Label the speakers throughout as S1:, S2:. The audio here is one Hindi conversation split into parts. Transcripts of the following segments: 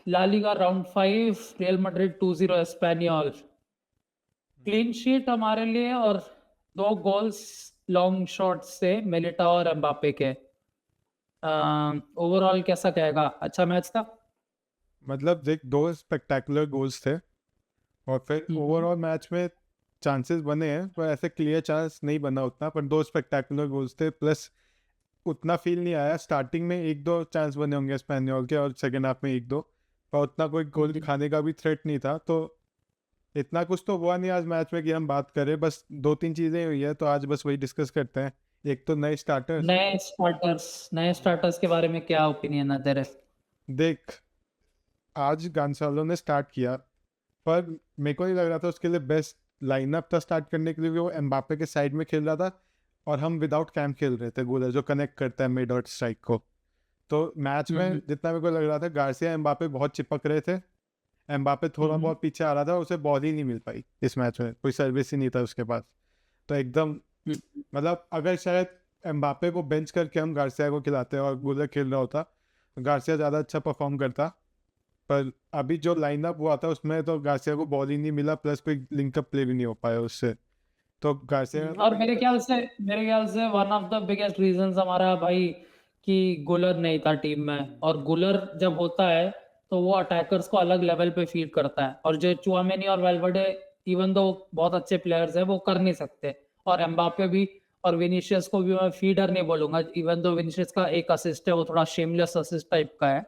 S1: ला Liga round 5 Real Madrid 2-0 Espanyol. Clean sheet हमारे लिए और 2 गोल्स लॉन्ग शॉट से मिलिटाओ और एम्बापे के। ओवरऑल कैसा कहेगा? अच्छा मैच था?
S2: मतलब देख, 2 स्पेक्टेकुलर गोल्स थे और फिर ओवरऑल मैच में चांसेस बने हैं, पर ऐसे क्लियर चांस नहीं बना उतना, पर 2 स्पेक्टेकुलर गोल्स थे। प्लस उतना फील नहीं आया, स्टार्टिंग में 1-2 चांस बने होंगे स्पेनियोल के और सेकेंड हाफ में 1-2, पर उतना कोई गोल खाने का भी थ्रेट नहीं था। तो इतना कुछ तो हुआ नहीं आज मैच में कि हम बात करें। बस 2-3 चीज़ें हुई है, तो आज बस वही डिस्कस करते हैं। एक तो नए स्टार्टर्स।
S1: नए स्टार्टर्स के बारे में क्या ओपिनियन है तेरे?
S2: देख, आज गांसालो ने स्टार्ट किया, पर मेरे को नहीं लग रहा था उसके लिए बेस्ट लाइनअप था स्टार्ट करने के लिए। वो एम्बापे के साइड में खेल रहा था और हम विदाउट कैम्प खेल रहे थे, गोलर जो कनेक्ट करता है मिड और स्ट्राइक को। तो मैच में जितना मेरे को लग रहा था, गार्सिया एम्बापे बहुत चिपक रहे थे। एम्बापे थोड़ा बहुत पीछे आ रहा था, उसे बॉल ही नहीं मिल पाई इस मैच में, कोई सर्विस ही नहीं था उसके पास। तो एकदम मतलब अगर शायद एम्बापे को बेंच करके हम गार्सिया को खिलाते और गोलर खेल रहा होता तो गार्सिया ज़्यादा अच्छा परफॉर्म करता। पर अभी जो लाइनअप हुआ था उसमें तो गार्सिया को बॉल ही नहीं मिला, प्लस कोई लिंकअप प्ले भी नहीं हो पाया उससे। तो गार्सिया
S1: और मेरे ख्याल से one of the biggest reasons हमारा भाई कि गुलर नहीं था टीम में। और गुलर जब होता है तो वो अटैकर्स को अलग लेवल पे फीड करता है, और जो चुआमेनी और वेल्वर्डे इवन दो बहुत अच्छे प्लेयर्स हैं वो कर नहीं सकते। और एम्बापे भी और विनीशियस को भी मैं फीडर नहीं बोलूंगा, इवन दो विनीशियस का एक असिस्ट है वो थोड़ा शेमलेस असिस्ट टाइप का है।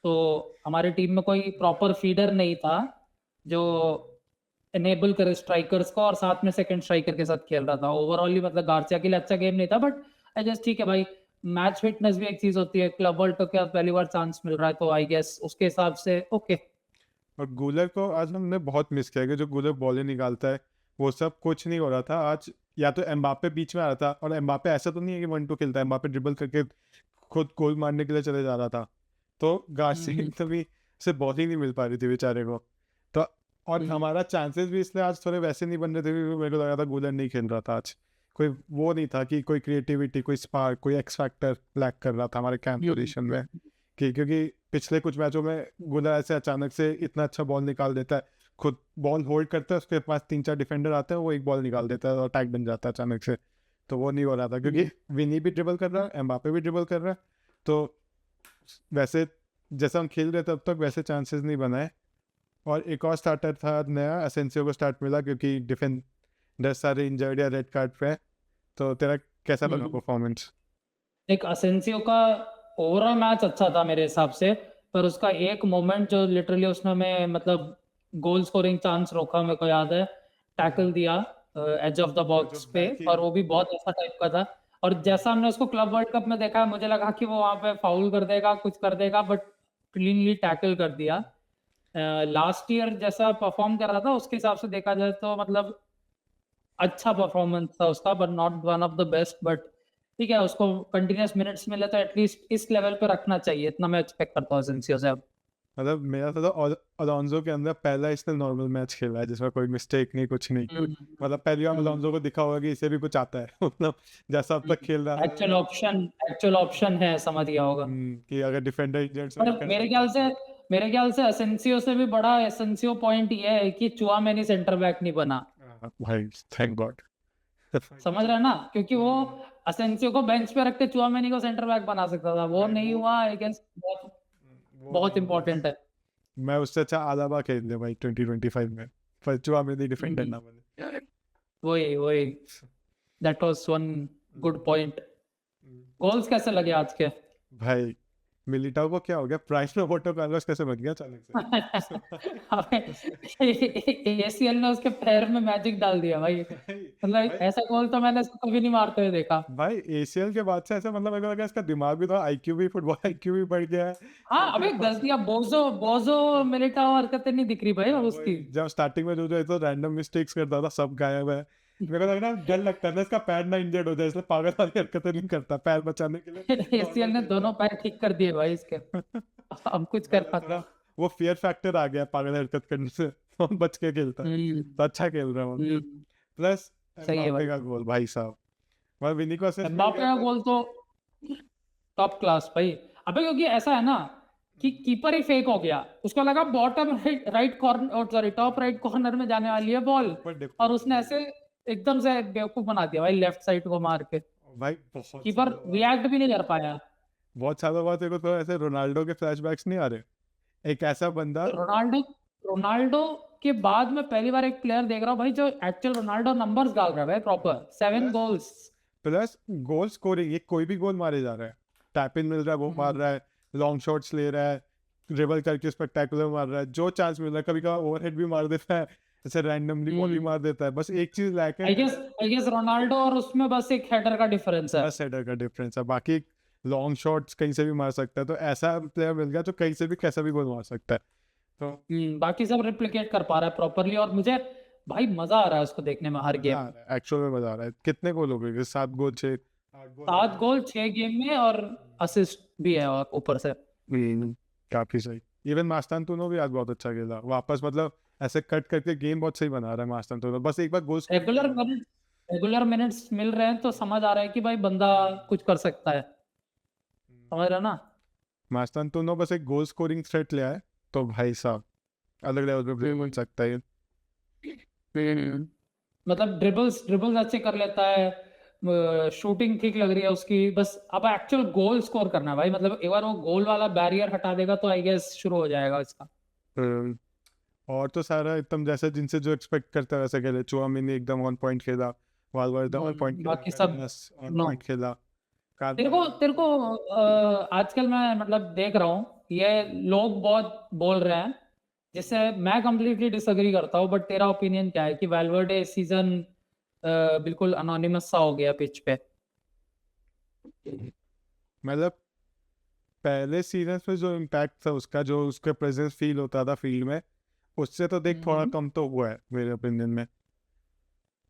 S1: तो हमारी टीम में कोई प्रॉपर फीडर नहीं था जो एनेबल करे स्ट्राइकर्स को, और साथ में सेकंड स्ट्राइकर के साथ खेल रहा था। ओवरऑल ही मतलब गार्सिया के लिए अच्छा गेम नहीं था, बट आई गेस ठीक है भाई, मैच फिटनेस भी एक चीज होती है। क्लब वर्ल्ड कप के बाद पहली बार चांस मिल रहा है, तो आई गेस उसके हिसाब से ओके।
S2: और गुलर को आज हमने बहुत मिस किया कि जो गुलर बॉलें निकालता है वो सब कुछ नहीं हो रहा था आज। या तो एम्बापे बीच में आ रहा था, और एम्बापे ऐसा तो नहीं है कि 1-2 खेलता है, एम्बापे ड्रिबल करके खुद गोल मारने के लिए चले जा रहा था। तो गार्सिया तभी से बॉल ही नहीं मिल पा रही थी बेचारे को। तो और हमारा चांसेस भी इसलिए आज थोड़े वैसे नहीं बन रहे थे क्योंकि मेरे को लगा था गुलर नहीं खेल रहा था आज। कोई वो नहीं था कि कोई क्रिएटिविटी, कोई स्पार्क, कोई एक्स फैक्टर लैक कर रहा था हमारे कैंप पोजीशन में। क्योंकि पिछले कुछ मैचों में गुलर ऐसे अचानक से इतना अच्छा बॉल निकाल देता है, खुद बॉल होल्ड करता है, उसके पास 3-4 डिफेंडर आते हैं, वो एक बॉल निकाल देता है और अटैक बन जाता है अचानक से। तो वो नहीं हो रहा था क्योंकि विनी भी ड्रिबल कर रहा है, एम्बापे भी ड्रिबल कर रहा है। तो वैसे जैसा हम खेल रहे थे अब तक वैसे चांसेस नहीं बनाए। और एक और स्टार्टर था नया, असेंसियो को स्टार्ट मिला क्योंकि डिफेंडर सारे इंजर्ड या रेड कार्ड पे है। तो तेरा कैसा लगा परफॉर्मेंस?
S1: एक असेंसियो का ओवरऑल मैच अच्छा था मेरे हिसाब से, पर उसका एक मोमेंट जो लिटरली उसने हमें मतलब गोल स्कोरिंग चांस रोका, मेरे को याद है, टैकल दिया एज ऑफ द बॉक्स पे, और वो भी बहुत ऐसा टाइप का था। और जैसा हमने उसको क्लब वर्ल्ड कप में देखा है, मुझे लगा कि वो वहां पे फाउल कर देगा, कुछ कर देगा, बट क्लीनली टैकल कर दिया। लास्ट ईयर जैसा परफॉर्म कर रहा था उसके हिसाब से देखा जाए तो मतलब अच्छा परफॉर्मेंस था उसका, but not one of the best. But ठीक है, उसको कंटिन्यूस मिनट्स मिले तो एटलीस्ट इस लेवल पे रखना चाहिए, इतना मैं एक्सपेक्ट करता हूँ एसेंसियो से अब।
S2: मतलब मेरा तो अलोंसो के अंदर पहला इसने नॉर्मल मैच खेला है जिसमें कोई मिस्टेक नहीं, कुछ नहीं। मतलब पहली बार अलोंसो को दिखा होगा कि इसे भी कुछ आता है मतलब जैसा अब तक खेल रहा था
S1: एक्चुअल ऑप्शन है, समझ गया होगा।
S2: कि अगर डिफेंडर इंजर्ड से
S1: पर मेरे ख्याल से एसेंसियो से भी बड़ा एसेंसियो पॉइंट ये है कि चुआमेनी सेंटर बैक नहीं बना।
S2: भाई थैंक गॉड।
S1: समझ रहे हैं ना, क्योंकि वो असेंसियो को बेंच पे रख के चुआमेनी को सेंटर बैक बना सकता था, वो नहीं हुआ। आई गेस बहुत बहुत इंपॉर्टेंट है।
S2: मैं उससे अच्छा आलाबा खेल ले भाई 2025 में, पर चुआमेनी डिफेंडर ना बने।
S1: वही that was one good point. Goals कैसे लगे आज के?
S2: भाई मिलिटाओ को क्या हो गया, प्राइस रोबोटो कार्लोस कैसे बन गया अचानक से?
S1: एसीएल ने उसके पैर में मैजिक डाल दिया भाई। मतलब ऐसा गोल तो मैंने इसको कभी नहीं मारते हुए देखा।
S2: भाई एसीएल के बाद से ऐसा मतलब मेरे को लगा इसका दिमाग भी थोड़ा आईक्यू भी, फुटबॉल आईक्यू भी बढ़ गया है।
S1: हाँ, अबे दस दिया बोजो बोजो मिलिटाओ हरकतें नहीं दिख रही भाई अब उसकी।
S2: जब स्टार्टिंग में जो तो रैंडम मिस्टेक्स करता था, सब गायब है। मेरे को लग रहा है डर लगता है इसका पैर ना इंजर्ड हो जाए, इसलिए पागल वाली हरकतें नहीं करता पैर बचाने के लिए।
S1: एसीएल ने दोनों पैर ठीक कर दिए भाई इसके, अब कुछ कर पाता।
S2: वो फियर फैक्टर आ गया पागल हरकत करने से, तो बच के खेलता है, तो अच्छा खेल रहा है। प्लस
S1: सही है भाई,
S2: का गोल भाई साहब, मैं विनी को असिस्ट मिल
S1: एम्बापे
S2: गया
S1: का गोल तो टॉप क्लास भाई। अबे क्योंकि ऐसा है ना, कि कीपर ही फेक हो गया, उसको लगा bottom right corner, sorry top right corner में जाने वाली है बॉल, और उसने ऐसे एकदम से बेवकूफ बना दिया भाई लेफ्ट साइड को मार के,
S2: भाई बहुत
S1: कीपर रिएक्ट भी नहीं कर पाया।
S2: बहुत सालों बाद तेरे को तो ऐसे रोनाल्डो के फ्लैशबैक्स नहीं आ रहे? एक ऐसा बंदा
S1: रोनाल्डो रोनाल्डो के बाद में पहली बार एक प्लेयर देख रहा हूँ भाई जो एक्चुअल रोनाल्डो नंबर्स डाल रहा है भाई, proper 7 goals.
S2: Plus goal scoring, ये कोई भी गोल मारे जा रहा है, टैप इन मिल रहा है वो मार रहा है, लॉन्ग शॉट्स ले रहा है, ड्रिबल करके स्पेक्टेकुलर मार रहा है, जो चांस मिल रहा है, कभी कभार ओवरहेड भी मार देता है, ऐसे रैंडमली बॉल भी मार देता है। बस एक चीज लैक है,
S1: आई गेस रोनाल्डो और उसमें बस एक हेडर का डिफरेंस है।
S2: बस हेडर का डिफरेंस है, बाकी लॉन्ग शॉट्स कहीं से भी मार सकता है। तो ऐसा प्लेयर मिल गया तो कहीं से भी कैसा भी गोल मार सकता है। तो
S1: बाकी सब रिप्लिकेट कर पा रहा है प्रॉपरली, और मुझे भाई मजा आ रहा है उसको देखने में हर गेम।
S2: एक्चुअल में मजा आ रहा है। कितने गोल हो गए? 7 गोल 6
S1: 7 गोल 6 गेम में, और असिस्ट भी है और ऊपर से।
S2: काफी सही। इवन मास्तान तूनो भी आज बहुत अच्छा खेला वापस, मतलब ऐसे कट करके गेम बहुत सही बना रहा है मास्तान तूनो। बस एक बार गोल
S1: रेगुलर मिनट्स मिल रहे हैं तो समझ आ रहा है कि भाई बंदा कुछ कर सकता है, समझ रहा ना।
S2: मास्तान तूनो बस एक गोल स्कोरिंग थ्रेट ले आए तो भाई साहब अलग लेवल पे प्लेयर बन सकता है।
S1: मतलब ड्रिबल्स अच्छे कर लेता है, शूटिंग ठीक लग रही है उसकी, बस अब एक्चुअल गोल स्कोर करना है भाई। मतलब एक बार वो गोल वाला बैरियर हटा देगा तो आई गेस शुरू हो जाएगा इसका।
S2: और तो सारा एकदम जैसे जिनसे जो एक्सपेक्ट करता है वैसे खेले। चुआमिनी एकदम ऑन पॉइंट खेला, वाल्वर्डे ऑन पॉइंट खेला,
S1: बाकी सब
S2: ऑन
S1: नो।
S2: पॉइंट खेला।
S1: तेरे को आजकल मैं मतलब देख रहा हूँ ये लोग बहुत बोल रहे हैं, जिससे मैं कंप्लीटली डिसएग्री करता हूँ, बट तेरा ओपिनियन क्या है कि वैल्वर्डे सीजन बिल्कुल अनोनिमस सा हो गया पिच पे?
S2: मतलब पहले सीजन में जो इम्पैक्ट था उसका, जो उसके प्रेजेंस फील होता था फील्ड में, उससे तो देख थोड़ा कम तो हुआ है मेरे ओपिनियन में।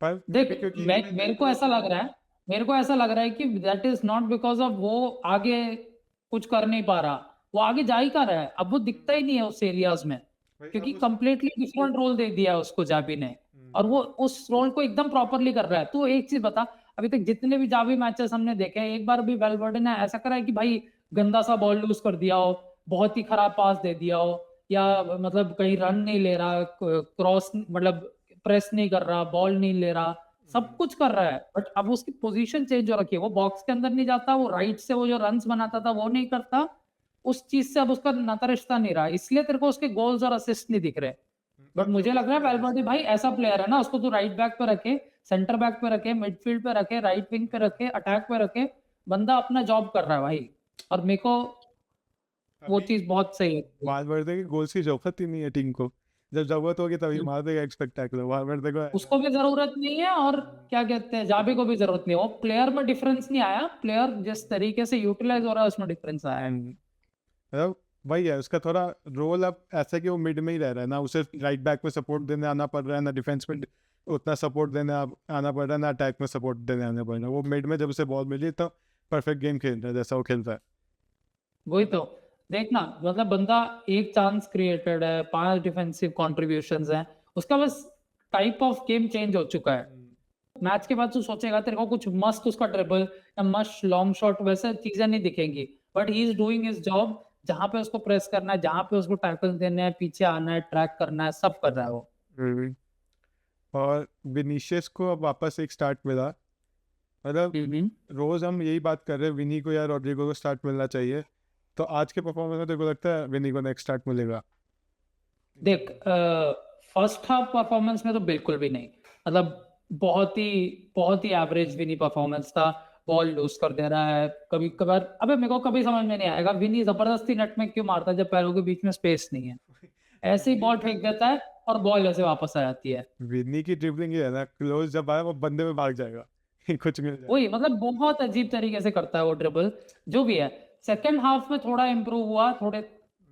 S2: पर
S1: देख मेरे को ऐसा लग रहा है, कि that is not because of वो आगे कुछ कर नहीं पा रहा, वो आगे जा ही कहाँ रहा है, अब वो दिखता ही नहीं है उस एरियाज में, क्योंकि कंप्लीटली डिफरेंट रोल दे दिया है उसको जाबी ने, और वो उस रोल को एकदम प्रॉपरली कर रहा है। तो एक चीज बता, अभी तक जितने भी जाबी मैचेस हमने देखे हैं, एक बार भी वेलवर्डे ने ऐसा करा है कि भाई गंदा सा बॉल लूज कर दिया हो, बहुत ही खराब पास दे दिया हो, या मतलब कहीं रन नहीं ले रहा, क्रॉस मतलब प्रेस नहीं कर रहा, बॉल नहीं ले रहा, सब कुछ कर रहा है, बट अब उसकी पोजीशन चेंज हो रखी है, वो बॉक्स के अंदर नहीं जाता, वो राइट से वो जो रन्स बनाता था वो नहीं करता, उस चीज से अब उसका नाता रिश्ता नहीं रहा, इसलिए तेरे को उसके गोल्स और असिस्ट नहीं दिख रहे। बट मुझे लग रहा है वेलवर्डे भाई ऐसा प्लेयर है ना, उसको तू राइट बैक पे रखे, सेंटर बैक पे रखे, मिडफील्ड पे रखे, राइट विंग पे रखे, अटैक पे रखे, बंदा अपना जॉब कर रहा है भाई, और मेरे को वो चीज बहुत सही है।
S2: वाल्वर्डे के गोल्स की जरूरत ही नहीं है टीम को, जब जरूरत होगी तभी मार देगा स्पेक्टेकुलर। वाल्वर्डे को
S1: उसको भी जरूरत नहीं है, और क्या कहते हैं जाबी को भी जरूरत नहीं है, वो प्लेयर में डिफरेंस नहीं आया, प्लेयर जिस तरीके से यूटिलाइज हो रहा है उसमें डिफरेंस आया है।
S2: मतलब वही है उसका थोड़ा रोल अब ऐसा है कि वो मिड में ही रह रहा है ना, उसे राइट बैक में सपोर्ट देने आना पड़ रहा है, ना डिफेंस में उतना सपोर्ट देने आना पड़ रहा है, ना अटैक में सपोर्ट देने आना पड़ रहा है। वो मिड में जब उसे बॉल मिली तो परफेक्ट गेम खेल रहा है जैसा वो खेलता है।
S1: वही तो देखना, मतलब बंदा एक चांस क्रिएटेड है, 5 डिफेंसिव कॉन्ट्रीब्यूशंस हैं, उसका बस टाइप ऑफ गेम चेंज हो चुका है। मैच के बाद तू सोचेगा तेरे को कुछ मस्त उसका ड्रिबल या मस्त लॉन्ग शॉट वैसे चीजें नहीं दिखेंगी, but he is doing his job, जहां पे उसको प्रेस करना है, जहां पे उसको टैकल देने हैं, पीछे आना है, ट्रैक करना है, सब कर रहा है वो।
S2: और विनीशियस को अब वापस एक स्टार्ट मिला, मतलब रोज हम यही बात कर रहे हैं विनी को या रॉड्रिगो को स्टार्ट मिलना चाहिए, तो आज के परफॉर्मेंस में तेरे को लगता है विनी को नेक्स्ट स्टार्ट मिलेगा?
S1: देख फर्स्ट हाफ परफॉर्मेंस में तो बिल्कुल भी नहीं, मतलब बहुत ही एवरेज विनी परफॉर्मेंस था, बॉल लूज कर दे रहा है कभी कभार। अबे मेरे को कभी समझ में नहीं आएगा विनी जबरदस्ती नेट में क्यों मारता है जब पैरों के बीच में स्पेस नहीं है, ऐसे ही बॉल फेंक देता है और बॉल ऐसे वापस आ जाती है।
S2: विनी की ड्रिबलिंग ये है ना, क्लोज जब आए वो बंदे में भाग जाएगा कुछ मिल जाएगा।
S1: वही मतलब बहुत अजीब तरीके से करता है वो ड्रिबल, जो भी है। सेकंड हाफ में थोड़ा इंप्रूव हुआ, थोड़े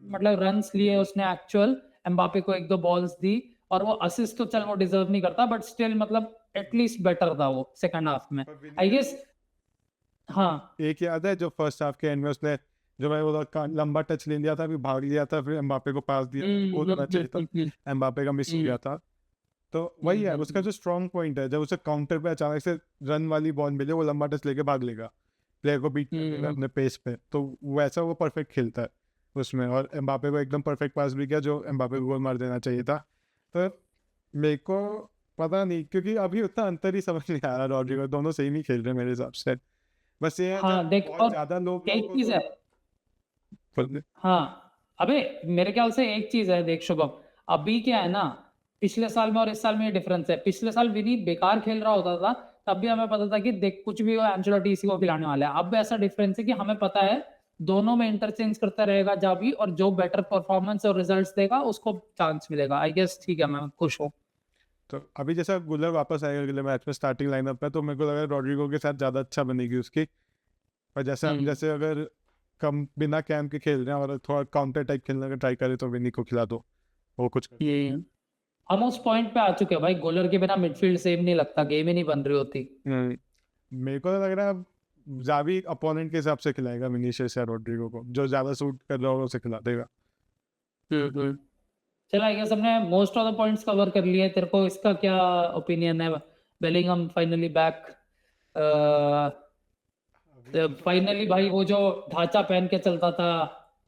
S1: मतलब रन्स लिए उसने एक्चुअल, एम्बापे को 1-2 बॉल्स दी, और वो असिस्ट तो चल वो डिजर्व नहीं करता, बट स्टिल मतलब एटलीस्ट बेटर था वो सेकंड हाफ में, आई गेस। हाँ
S2: एक याद है जो फर्स्ट हाफ के एंड में उसने जो मैं बोला लंबा टच ले लिया था, फिर भाग लिया था, फिर एम्बापे को पास दिया, वो होना चाहिए था, एम्बापे का मिस हो गया था। तो वही है उसका जो स्ट्रॉन्ग पॉइंट है, जब उसे काउंटर पे अचानक से रन वाली बॉल मिले वो लंबा टच लेके भाग लेगा, प्लेयर को बीट कर देगा अपने पेस पे, तो वैसा वो परफेक्ट खेलता है। उसमें, और एम्बापे को एकदम परफेक्ट पास भी किया जो एम्बापे को गोल मार देना चाहिए था। तो मेरे को पता नहीं, क्योंकि अभी उतना अंतर ही समझ नहीं आ रहा, रॉड्रिगो दोनों सही नहीं खेल रहे मेरे हिसाब से। बस ये है जब
S1: हाँ देख,
S2: बहुत
S1: और
S2: ज्यादा लोग
S1: एक चीज है,
S2: बोल-
S1: हाँ अबे मेरे ख्याल से एक चीज है, देख शुभम, अभी क्या है ना, पिछले साल में और इस साल में ये डिफरेंस है। पिछले साल विनी बेकार खेल रहा होता था, तब भी हमें पता था कि देख कुछ भी हो एंcelotti इसी को खिलाने वाला है। अब ऐसा डिफरेंस है कि हमें पता है दोनों में इंटरचेंज करता रहेगा जावी, और जो बेटर परफॉर्मेंस और रिजल्ट्स देगा उसको चांस मिलेगा। आई गेस ठीक है, मैं खुश हूँ।
S2: तो अभी जैसा गुलर वापस आएगा अगले मैच में स्टार्टिंग लाइनअप पे, तो मेरे को लग रहा है रॉड्रिगो के साथ ज़्यादा अच्छा बनेगी उसकी। और जैसे हम जैसे अगर कम बिना कैम के खेल रहे हैं और थोड़ा काउंटर टाइप खेलने का ट्राई करें तो विनी को खिला दो, वो कुछ कर।
S1: ये हम उस पॉइंट पे आ चुके हैं भाई, गोलर के बिना मिडफील्ड सेम नहीं लगता, गेम ही नहीं बन रही होती।
S2: मेरे को तो लग रहा है अब जावी अपोनेंट के हिसाब से खिलाएगा विनीशियस या रॉड्रिगो को, जो ज़्यादा सूट कर रहा होगा उसे खिला देगा।
S1: चल आई गेस हमने most of the points cover कर लिए। तेरे को इसका क्या ओपिनियन है, बेलिंगम फाइनली बैक? फाइनली भाई वो जो ढांचा पहन के चलता था,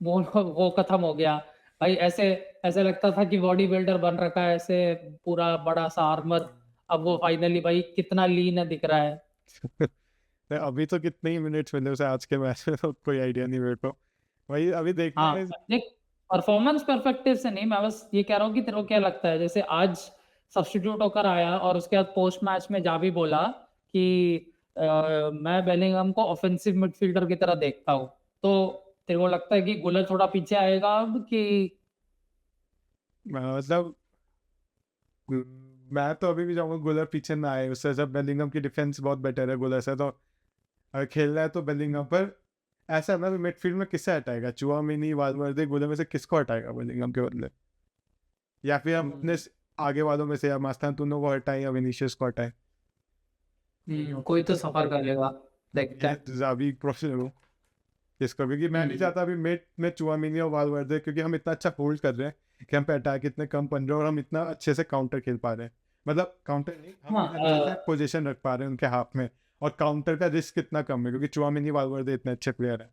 S1: वो खत्म हो गया भाई। ऐसे ऐसे लगता था कि बॉडी बिल्डर बन रखा है, ऐसे पूरा बड़ा सा आर्मर। अब वो फाइनली भाई कितना लीन है दिख रहा है।
S2: तो अभी तो कितने ही मिनट्स मिले उसे आज के मैच में, तो कोई आइडिया नहीं मेरे को। वही अभी देखना
S1: हाँ
S2: है।
S1: देख, परफॉर्मेंस परफेक्टिव से नहीं, मैं बस ये कह रहा हूँ कि तेरे को क्या लगता है, जैसे आज सब्स्टिट्यूट होकर आया और उसके बाद पोस्ट मैच में जा भी बोला कि मैं बेलिंगम को ऑफेंसिव मिडफील्डर की तरह देखता हूँ। तो तेरे को लगता है कि गुलर थोड़ा पीछे आएगा अब कि?
S2: मतलब मैं तो अभी भी जाऊंगा गुलर पीछे ना आए उससे, जब बेलिंगम की डिफेंस बहुत बेटर है गुलर से, तो अगर खेलना है तो बेलिंगम पर। ऐसा है ना, मिडफील्ड में किससे हटाएगा, चुआमेनी वाल्वर्दे गुलर में से किसको हटाएगा बेलिंगम के बदले? या फिर हम अपने आगे वालों में से या मास्तांतुनो को हटाएं या विनीशियस को हटाएं?
S1: कोई तो सफर कर लेगा, देखते हैं।
S2: ये जावी प्रोफेशनल हो इसको, क्योंकि मैं नहीं चाहता अभी मिड में चुआमेनी और वाल्वर्दे, क्योंकि हम इतना अच्छा होल्ड कर रहे हैं कि हम पे अटैक इतने कम बन रहे हैं और हम इतना अच्छे से काउंटर खेल पा रहे हैं। मतलब काउंटर नहीं, हम
S1: हाँ
S2: अच्छे से पोजीशन रख पा रहे हैं उनके हाथ में, और काउंटर का रिस्क कितना कम है क्योंकि चुआमेनी वाल्वर्दे इतने अच्छे प्लेयर हैं।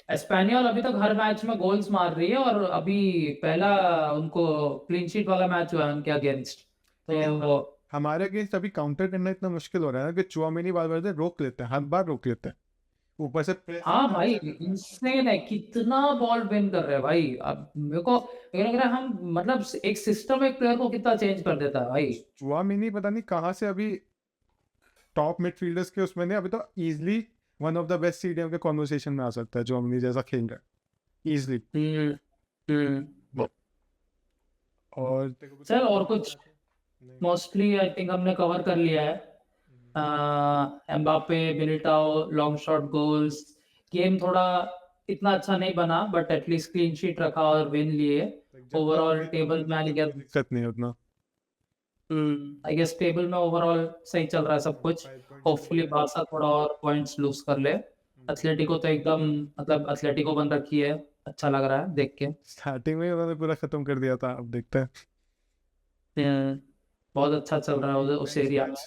S1: एस्पेनियोल अभी तक हर मैच में गोल्स मार रही है, और अभी पहला उनको क्लीन शीट वाला मैच हुआ है उनके अगेंस्ट। तो
S2: हमारे अगेंस्ट अभी काउंटर करना इतना मुश्किल हो रहा है ना कि चुआमेनी वाल्वर्दे रोक लेते हैं, हर बार रोक लेते हैं, ऊपर से प्रेस।
S1: हाँ भाई, इंसेन है कितना बॉल विन कर रहे हैं भाई। अब मेरे लग रहा है हम मतलब एक सिस्टम एक प्लेयर को कितना चेंज कर देता है भाई।
S2: चुआमेनी पता नहीं कहाँ से अभी टॉप मिडफील्डर्स के उसमें नहीं, अभी तो easily one of the best CDM के कॉन्वर्सेशन में आ सकता है चुआमेनी जैसा खेल रहा है इजीली। और
S1: चल और कुछ, मोस्टली आई थिंक हमने कवर कर लिया है। Mbappe, Militão, long shot goals, game थोड़ा इतना अच्छा नहीं बना, बट एटलीस्ट क्लीन शीट रखा और विन लिए। ओवरऑल टेबल में आई गेस,
S2: दिक्कत नहीं है उतना।
S1: टेबल में ओवरऑल सही चल रहा है सब कुछ। होपफुली बारसा थोड़ा और पॉइंट्स लूज कर ले। एथलेटिको तो एकदम मतलब एथलेटिको बन रखी है, अच्छा लग रहा है देख के।
S2: स्टार्टिंग में ही उन्होंने पूरा खत्म कर दिया था, अब देखते हैं।
S1: बहुत अच्छा चल रहा है उस एरिया में।